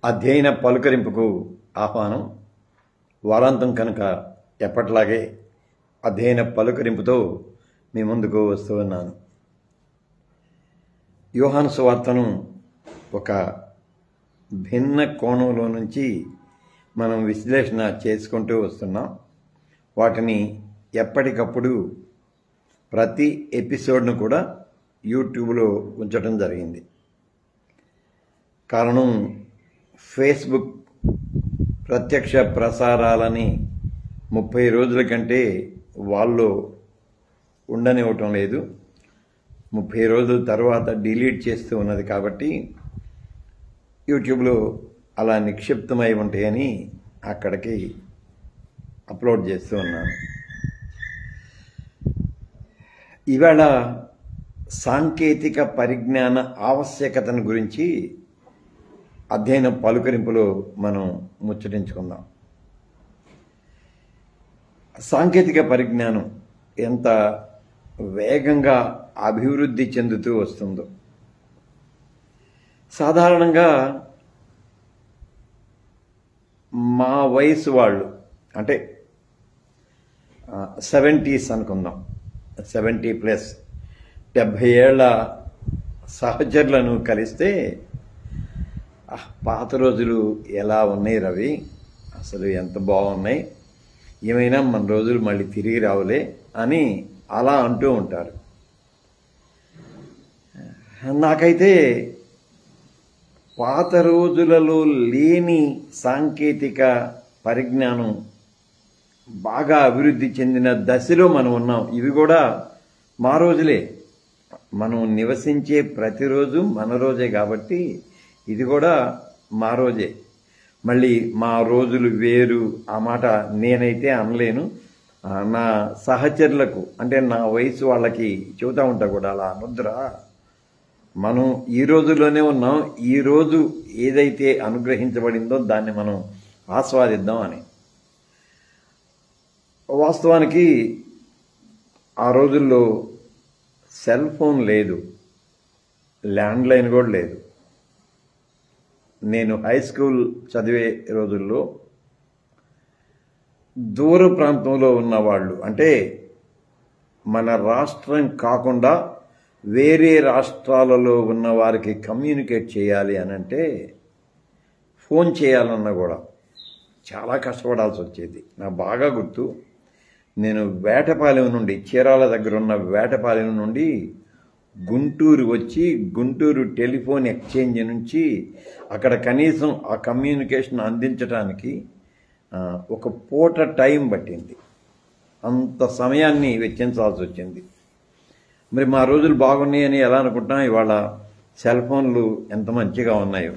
అధ్యయన పలుకరింపుకు ఆహ్వానం. వారాంతం కనుక ఎప్పట్లాగే అధ్యయన పలుకరింపుతో మీ ముందుకు వస్తూ ఉన్నాను. యోహాను సువార్తను ఒక భిన్న కోణంలో నుంచి మనం విశ్లేషణ చేసుకుంటూ వస్తున్నాం. వాటిని ఎప్పటికప్పుడు ప్రతి ఎపిసోడ్ను కూడా యూట్యూబ్లో ఉంచడం జరిగింది. కారణం, ఫేస్బుక్ ప్రత్యక్ష ప్రసారాలని 30 రోజుల కంటే వాళ్ళు ఉండనివ్వటం లేదు. 30 రోజుల తర్వాత డిలీట్ చేస్తూ ఉన్నది కాబట్టి యూట్యూబ్లో అలా నిక్షిప్తమై ఉంటాయని అక్కడికి అప్లోడ్ చేస్తూ ఉన్నాను. ఇవాళ సాంకేతిక పరిజ్ఞాన ఆవశ్యకతను గురించి అధ్యయన పలుకరింపులో మనం ముచ్చటించుకుందాం. సాంకేతిక పరిజ్ఞానం ఎంత వేగంగా అభివృద్ధి చెందుతూ వస్తుందో. సాధారణంగా మా వయసు వాళ్ళు, అంటే 70s అనుకుందాం, 70+ 70 ఏళ్ల సహచరులను కలిస్తే, పాత రోజులు ఎలా ఉన్నాయి రవి, అసలు ఎంత బాగున్నాయి, ఏమైనా మన రోజులు మళ్ళీ తిరిగి రావులే అని అలా అంటూ ఉంటారు. నాకైతే పాత రోజులలో లేని సాంకేతిక పరిజ్ఞానం బాగా అభివృద్ధి చెందిన దశలో మనం ఉన్నాం. ఇవి కూడా మా రోజులే, మనం నివసించే ప్రతిరోజు మన రోజే కాబట్టి ఇది కూడా మా రోజే. మళ్ళీ మా రోజులు వేరు ఆ మాట నేనైతే అనలేను. నా సహచరులకు, అంటే నా వయసు వాళ్ళకి చెబుతూ ఉంటా కూడా, అలా అనొద్దురా, మనం ఈ రోజుల్లోనే ఉన్నాం, ఈ రోజు ఏదైతే అనుగ్రహించబడిందో దాన్ని మనం ఆస్వాదిద్దాం అని. వాస్తవానికి ఆ రోజుల్లో సెల్ ఫోన్ లేదు, ల్యాండ్లైన్ కూడా లేదు. నేను హై స్కూల్ చదివే రోజుల్లో దూర ప్రాంతంలో ఉన్నవాళ్ళు, అంటే మన రాష్ట్రం కాకుండా వేరే రాష్ట్రాలలో ఉన్న వారికి కమ్యూనికేట్ చేయాలి అని అంటే, ఫోన్ చేయాలన్నా కూడా చాలా కష్టపడాల్సి వచ్చేది. నాకు బాగా గుర్తు, నేను వేటపాలెం నుండి, చీరాల దగ్గర ఉన్న వేటపాలెం నుండి గుంటూరు వచ్చి, గుంటూరు టెలిఫోన్ ఎక్స్చేంజ్ నుంచి అక్కడ కనీసం ఆ కమ్యూనికేషన్ అందించడానికి ఒక పూట టైం పట్టింది. అంత సమయాన్ని వెచ్చించాల్సి వచ్చింది. మరి మా రోజులు బాగున్నాయని ఎలా అనుకుంటున్నాం, ఇవాళ సెల్ ఫోన్లు ఎంత మంచిగా ఉన్నాయో.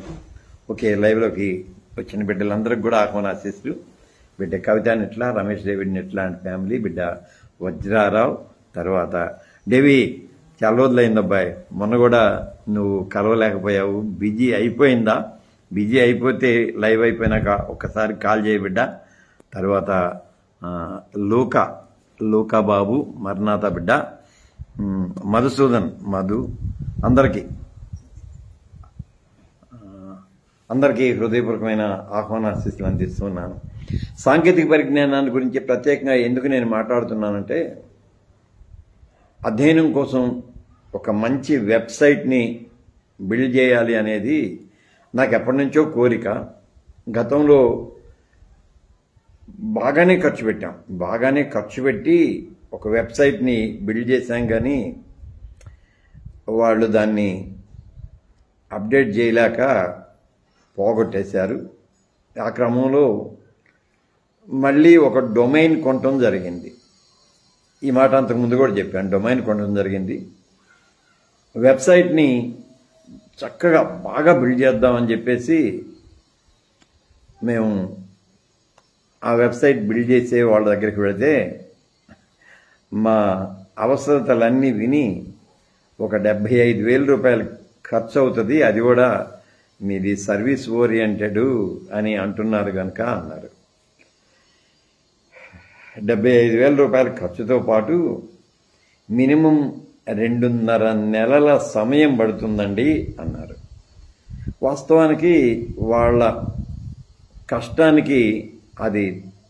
ఓకే, లైవ్లోకి వచ్చిన బిడ్డలందరికీ కూడా ఆహ్వానాశిస్తూ, బిడ్డ కవిత నిట్లా, రమేష్ డేవిడ్ నిట్లా అండ్ ఫ్యామిలీ, బిడ్డ వజ్రారావు, తర్వాత డేవి, చాలా రోజులైంది అబ్బాయి, మొన్న కూడా నువ్వు కలవలేకపోయావు, బిజీ అయిపోయిందా? బిజీ అయిపోతే లైవ్ అయిపోయినాక ఒక్కసారి కాల్ చేయ బిడ్డ. తర్వాత లూకా బాబు, మర్నాథ బిడ్డ, మధుసూదన్, మధు, అందరికీ హృదయపూర్వకమైన ఆహ్వానాశీస్సులు అందిస్తున్నాను. సాంకేతిక పరిజ్ఞానాన్ని గురించి ప్రత్యేకంగా ఎందుకు నేను మాట్లాడుతున్నానంటే, అధ్యయనం కోసం ఒక మంచి వెబ్సైట్ని బిల్డ్ చేయాలి అనేది నాకు ఎప్పటి నుంచో కోరిక. గతంలో బాగానే ఖర్చు పెట్టి ఒక వెబ్సైట్ని బిల్డ్ చేశాం, కానీ వాళ్ళు దాన్ని అప్డేట్ చేయలేక పోగొట్టేశారు. ఆ క్రమంలో మళ్ళీ ఒక డొమైన్ కొనటం జరిగింది. ఈ మాట అంతకుముందు కూడా చెప్పాను, డొమైన్ కొనడం జరిగింది. వెబ్సైట్ని చక్కగా బాగా బిల్డ్ చేద్దామని చెప్పేసి మేము ఆ వెబ్సైట్ బిల్డ్ చేసే వాళ్ళ దగ్గరికి వెళితే, మా అవసరతలన్నీ విని ఒక 75,000 రూపాయలు ఖర్చు అవుతుంది, అది కూడా మీది సర్వీస్ ఓరియంటెడ్ అని అంటున్నారు కనుక అన్నారు. 75,000 రూపాయల ఖర్చుతో పాటు మినిమం 2.5 నెలల సమయం పడుతుందండి అన్నారు. వాస్తవానికి వాళ్ళ కష్టానికి అది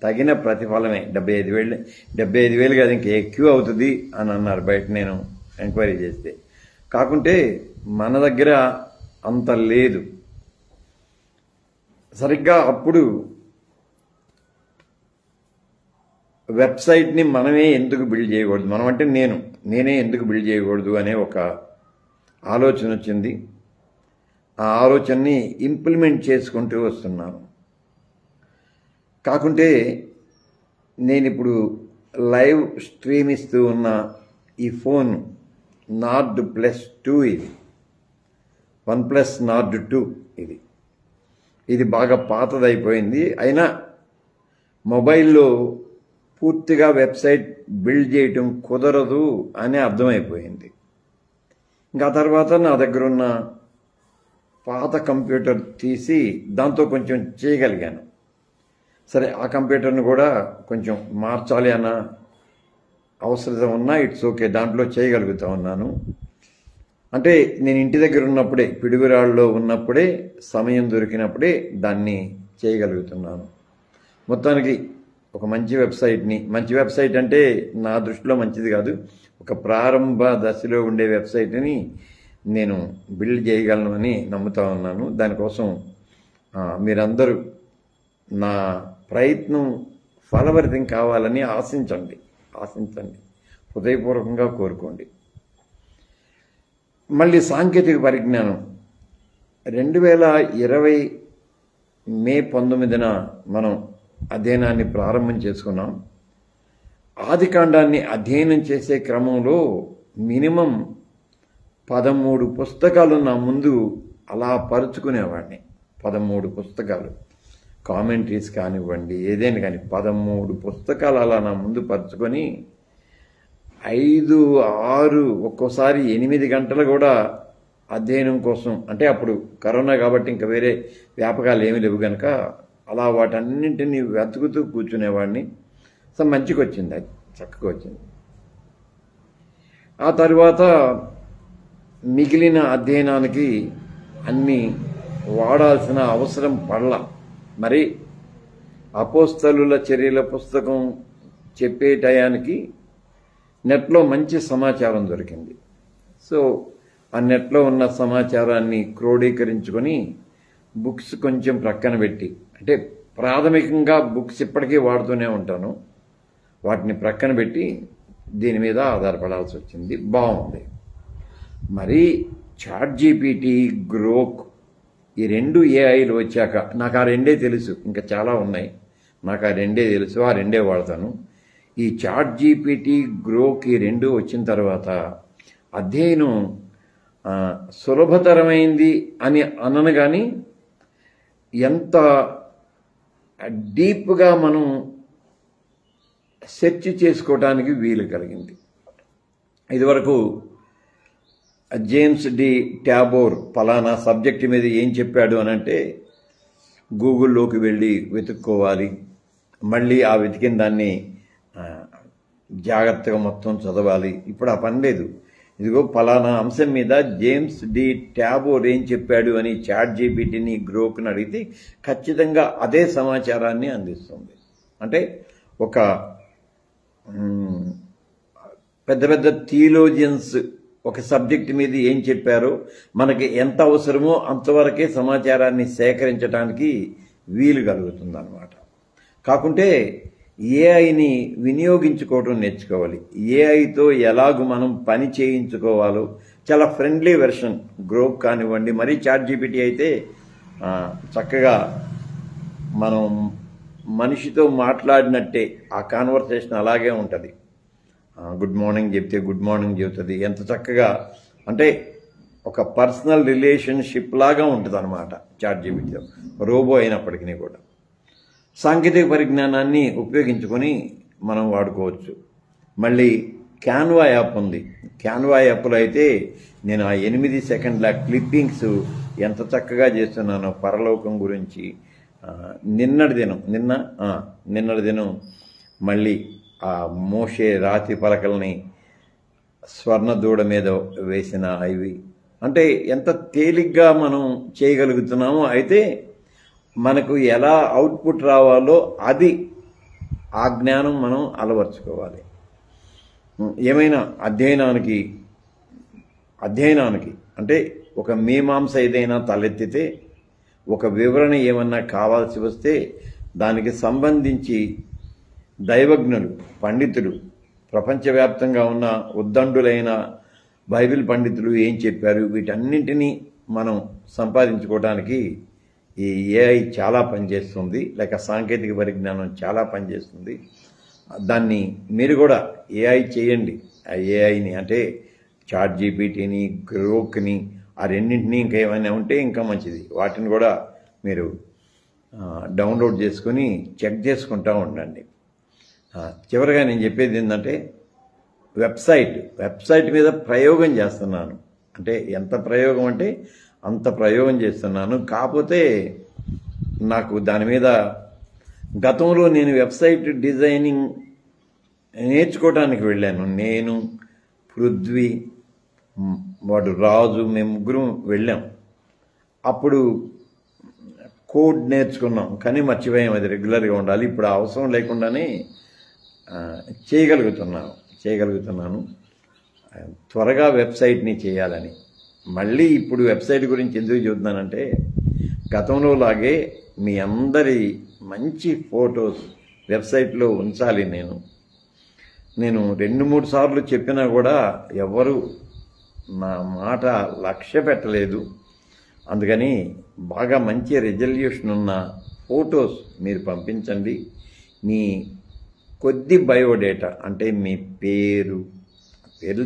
తగిన ప్రతిఫలమే. 75,000 కాదు, ఇంకా ఎక్కువ అవుతుంది అని అన్నారు బయట నేను ఎంక్వైరీ చేస్తే. కాకుంటే మన దగ్గర అంత లేదు. సరిగ్గా అప్పుడు వెబ్సైట్ని మనమే ఎందుకు బిల్డ్ చేయకూడదు, మనం అంటే నేనే ఎందుకు బిల్డ్ చేయకూడదు అనే ఒక ఆలోచన వచ్చింది. ఆ ఆలోచనని ఇంప్లిమెంట్ చేసుకుంటూ వస్తున్నాను. కాకుంటే నేను ఇప్పుడు లైవ్ స్ట్రీమ్ ఇస్తూ ఉన్న ఈ ఫోన్ నార్డ్ +2 ఇది, OnePlus Nord 2 ఇది బాగా పాతదైపోయింది. అయినా మొబైల్లో పూర్తిగా వెబ్సైట్ బిల్డ్ చేయటం కుదరదు అని అర్థమైపోయింది. ఇంకా తర్వాత నా దగ్గర ఉన్న పాత కంప్యూటర్ తీసి దాంతో కొంచెం చేయగలిగాను. సరే, ఆ కంప్యూటర్ను కూడా కొంచెం మార్చాలి అన్న అవసరం ఉన్నా ఇట్స్ ఓకే, దాంట్లో చేయగలుగుతా ఉన్నాను. అంటే నేను ఇంటి దగ్గర ఉన్నప్పుడే, పిడుగురాళ్ళలో ఉన్నప్పుడే, సమయం దొరికినప్పుడే దాన్ని చేయగలుగుతున్నాను. మొత్తానికి ఒక మంచి వెబ్సైట్ అంటే నా దృష్టిలో మంచిది కాదు, ఒక ప్రారంభ దశలో ఉండే వెబ్సైట్ని నేను బిల్డ్ చేయగలను అని నమ్ముతా ఉన్నాను. దానికోసం మీరందరూ నా ప్రయత్నం ఫలభరితం కావాలని ఆశించండి, హృదయపూర్వకంగా కోరుకోండి. మళ్ళీ సాంకేతిక పరిజ్ఞానం 2020 మే 19న మనం అధ్యయనాన్ని ప్రారంభం చేసుకున్నాం. ఆదికాండాన్ని అధ్యయనం చేసే క్రమంలో మినిమం 13 పుస్తకాలు నా ముందు అలా పరుచుకునేవాడిని. 13 పుస్తకాలు, కామెంటరీస్ కానివ్వండి, ఏదైనా కానీ 13 పుస్తకాలు అలా నా ముందు పరుచుకొని 5, 6 ఒక్కోసారి 8 గంటలు కూడా అధ్యయనం కోసం, అంటే అప్పుడు కరోనా కాబట్టి ఇంకా వేరే వ్యాపకాలు ఏమీ లేవు కనుక అలా వాటన్నింటినీ వెతుకుతూ కూర్చునేవాడిని. సో మంచిగా వచ్చింది, అది చక్కగా వచ్చింది. ఆ తర్వాత మిగిలిన అధ్యయనానికి అన్నీ వాడాల్సిన అవసరం పడలా. మరి అపోస్తలుల చర్యల పుస్తకం చెప్పే టయానికి నెట్లో మంచి సమాచారం దొరికింది. సో ఆ నెట్లో ఉన్న సమాచారాన్ని క్రోడీకరించుకొని బుక్స్ కొంచెం ప్రక్కన పెట్టి, అంటే ప్రాథమికంగా బుక్స్ ఇప్పటికీ వాడుతూనే ఉంటాను, వాటిని ప్రక్కన పెట్టి దీని మీద ఆధారపడాల్సి వచ్చింది. బాగుంది. మరి ChatGPT, గ్రోక్ ఈ 2 AIలు వచ్చాక నాకు ఆ 2 తెలుసు, ఇంకా చాలా ఉన్నాయి, నాకు ఆ 2 తెలుసు, ఆ 2 వాడతాను. ఈ ChatGPT, గ్రోక్ ఈ 2 వచ్చిన తర్వాత అధ్యయనం సులభతరమైంది అని అనను కానీ ఎంత డీప్గా మనం సెర్చ్ చేసుకోవడానికి వీలు కలిగింది. ఇదివరకు జేమ్స్ డి ట్యాబోర్ పలానా సబ్జెక్ట్ మీద ఏం చెప్పాడు అని అంటే గూగుల్లోకి వెళ్ళి వెతుక్కోవాలి, మళ్ళీ ఆ వెతికిన దాన్ని జాగ్రత్తగా మొత్తం చదవాలి. ఇప్పుడు ఆ పని లేదు. ఇదిగో పలానా అంశం మీద జేమ్స్ డి ట్యాబోర్ ఏం చెప్పాడు అని ChatGPTని, గ్రోక్ని అడిగితే ఖచ్చితంగా అదే సమాచారాన్ని అందిస్తుంది. అంటే ఒక పెద్ద పెద్ద థియోలోజియన్స్ ఒక సబ్జెక్ట్ మీద ఏం చెప్పారో మనకి ఎంత అవసరమో అంతవరకే సమాచారాన్ని సేకరించడానికి వీలు కలుగుతుంది అన్నమాట. కాకుంటే ఏఐని వినియోగించుకోవడం నేర్చుకోవాలి. ఏఐతో ఎలాగూ మనం పని చేయించుకోవాలో చాలా ఫ్రెండ్లీ వెర్షన్ గ్రోక్ కానివ్వండి, మరీ ChatGPT అయితే చక్కగా మనం మనిషితో మాట్లాడినట్టే ఆ కాన్వర్సేషన్ అలాగే ఉంటుంది. గుడ్ మార్నింగ్ చెప్తే గుడ్ మార్నింగ్ చెబుతుంది. ఎంత చక్కగా అంటే ఒక పర్సనల్ రిలేషన్షిప్ లాగా ఉంటుంది అన్నమాట ChatGPT, రోబో అయినప్పటికీ కూడా. సాంకేతిక పరిజ్ఞానాన్ని ఉపయోగించుకొని మనం వాడుకోవచ్చు. మళ్ళీ క్యాన్వా యాప్ ఉంది. క్యాన్వా యాప్లో అయితే నేను ఆ 8 సెకండ్ల క్లిప్పింగ్స్ ఎంత చక్కగా చేస్తున్నానో పరలోకం గురించి. నిన్నటి దినం మళ్ళీ ఆ మోషే రాతి పలకల్ని స్వర్ణ దూడ మీద వేసిన ఇవి అంటే ఎంత తేలిగ్గా మనం చేయగలుగుతున్నామో, అయితే మనకు ఎలా అవుట్పుట్ రావాలో అది ఆ జ్ఞానం మనం అలవర్చుకోవాలి. ఏమైనా అధ్యయనానికి అంటే ఒక మీమాంస ఏదైనా తలెత్తితే, ఒక వివరణ ఏమన్నా కావాల్సి వస్తే దానికి సంబంధించి దైవజ్ఞులు, పండితులు, ప్రపంచవ్యాప్తంగా ఉన్న ఉద్దండులైన బైబిల్ పండితులు ఏం చెప్పారు, వీటన్నింటినీ మనం సంపాదించుకోవడానికి ఈ ఏఐ చాలా పనిచేస్తుంది, లేక సాంకేతిక పరిజ్ఞానం చాలా పనిచేస్తుంది. దాన్ని మీరు కూడా ఏఐ చేయండి. ఆ ఏఐని అంటే చాట్ జీపీటీని, గ్రోక్ని, ఆ రెండింటినీ ఇంకా ఏమైనా ఉంటే ఇంకా మంచిది. వాటిని కూడా మీరు డౌన్లోడ్ చేసుకొని చెక్ చేసుకుంటూ ఉండండి. చివరిగా నేను చెప్పేది ఏంటంటే, వెబ్సైట్ మీద ప్రయోగం చేస్తున్నాను. అంటే ఎంత ప్రయోగం అంటే అంత ప్రయోగం చేస్తున్నాను. కాకపోతే నాకు దాని మీద గతంలో నేను వెబ్సైట్ డిజైనింగ్ నేర్చుకోవడానికి వెళ్ళాను. నేను, పృథ్వీ, వాడు రాజు, మేము ముగ్గురం వెళ్ళాం. అప్పుడు కోడ్ నేర్చుకున్నాం, కానీ మర్చిపోయాం. అది రెగ్యులర్గా ఉండాలి. ఇప్పుడు అవసరం లేకుండానే చేయగలుగుతున్నాను. త్వరగా వెబ్సైట్ని చేయాలని. మళ్ళీ ఇప్పుడు వెబ్సైట్ గురించి ఎందుకు చెబుతున్నానంటే, గతంలో లాగే మీ అందరి మంచి ఫొటోస్ వెబ్సైట్లో ఉంచాలి. నేను 2-3 సార్లు చెప్పినా కూడా ఎవరు నా మాట లక్ష్య పెట్టలేదు. అందుకని బాగా మంచి రెజల్యూషన్ ఉన్న ఫొటోస్ మీరు పంపించండి. మీ కొద్ది బయోడేటా, అంటే మీ పేర్లు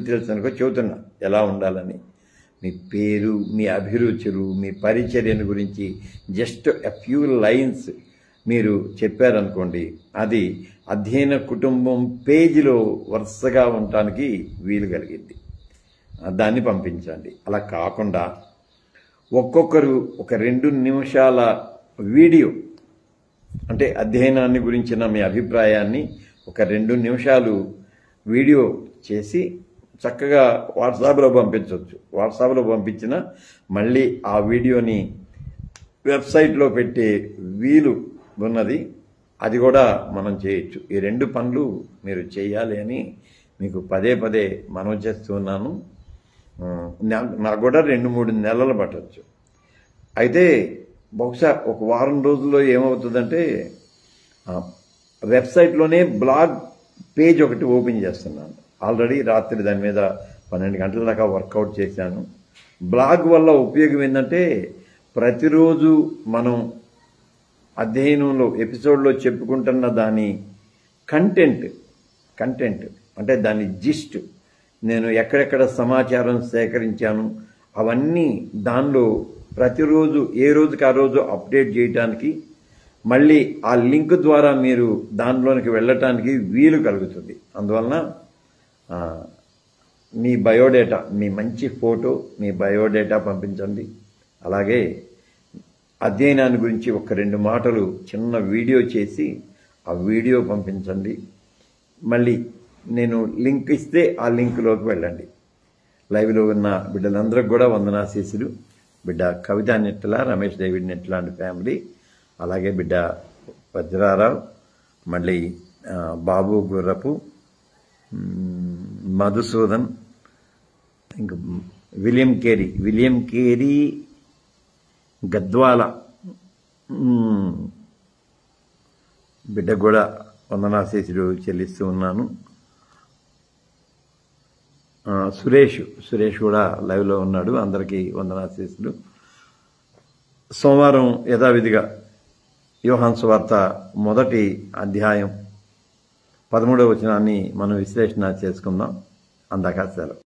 తెలుసనుకో, చెబుతున్నా ఎలా ఉండాలని. మీ పేరు, మీ అభిరుచులు, మీ పరిచర్యను గురించి జస్ట్ ఎ ఫ్యూ లైన్స్ మీరు చెప్పారనుకోండి, అది అధ్యయన కుటుంబం పేజీలో వరుసగా ఉండటానికి వీలు కలిగింది. దాన్ని పంపించండి. అలా కాకుండా ఒక్కొక్కరు ఒక 2 నిమిషాల వీడియో, అంటే అధ్యయనాన్ని గురించిన మీ అభిప్రాయాన్ని ఒక 2 నిమిషాలు వీడియో చేసి చక్కగా వాట్సాప్లో పంపించవచ్చు. వాట్సాప్లో పంపించిన మళ్ళీ ఆ వీడియోని వెబ్సైట్లో పెట్టే వీలు ఉన్నది. అది కూడా మనం చేయొచ్చు. ఈ 2 పనులు మీరు చేయాలి అని మీకు పదే మనవి చేస్తున్నాను. నాకు కూడా 2-3 నెలలు పట్టవచ్చు. అయితే బహుశా ఒక వారం రోజుల్లో ఏమవుతుందంటే, వెబ్సైట్లోనే బ్లాగ్ పేజ్ ఒకటి ఓపెన్ చేస్తున్నాను. ఆల్రెడీ రాత్రి దాని మీద 12 గంటల దాకా వర్కౌట్ చేశాను. బ్లాగ్ వల్ల ఉపయోగం ఏంటంటే, ప్రతిరోజు మనం అధ్యయనంలో ఎపిసోడ్లో చెప్పుకుంటున్న దాని కంటెంట్ అంటే దాని జిస్ట్, నేను ఎక్కడెక్కడ సమాచారం సేకరించాను అవన్నీ దానిలో ప్రతిరోజు ఏ రోజుకి ఆ రోజు అప్డేట్ చేయడానికి, మళ్ళీ ఆ లింక్ ద్వారా మీరు దానిలోనికి వెళ్ళటానికి వీలు కలుగుతుంది. అందువలన మీ బయోడేటా, మీ మంచి ఫోటో, మీ బయోడేటా పంపించండి. అలాగే అధ్యయనాన్ని గురించి ఒక 2 మాటలు చిన్న వీడియో చేసి ఆ వీడియో పంపించండి. మళ్ళీ నేను లింక్ ఇస్తే ఆ లింక్లోకి వెళ్ళండి. లైవ్లో ఉన్న బిడ్డలందరికీ కూడా వందనాశీస్సులు. బిడ్డ కవిత నెట్ల, రమేష్ డేవిడ్ నెట్ల అండ్ ఫ్యామిలీ, అలాగే బిడ్డ వజ్రారావు, మళ్ళీ బాబు గుర్రపు, మధుసూదన్, ఇంకా విలియం కేరీ గద్వాల బిడ్డ కూడా వందనాశీస్సులు చెల్లిస్తూ ఉన్నాను. సురేష్ కూడా లైవ్లో ఉన్నాడు. అందరికీ వందనాశీస్సులు. సోమవారం యథావిధిగా యోహాను సువార్త 1వ అధ్యాయం 13వ వచనాన్ని మనం విశ్లేషణ చేసుకుందాం. అందాక సెలవు.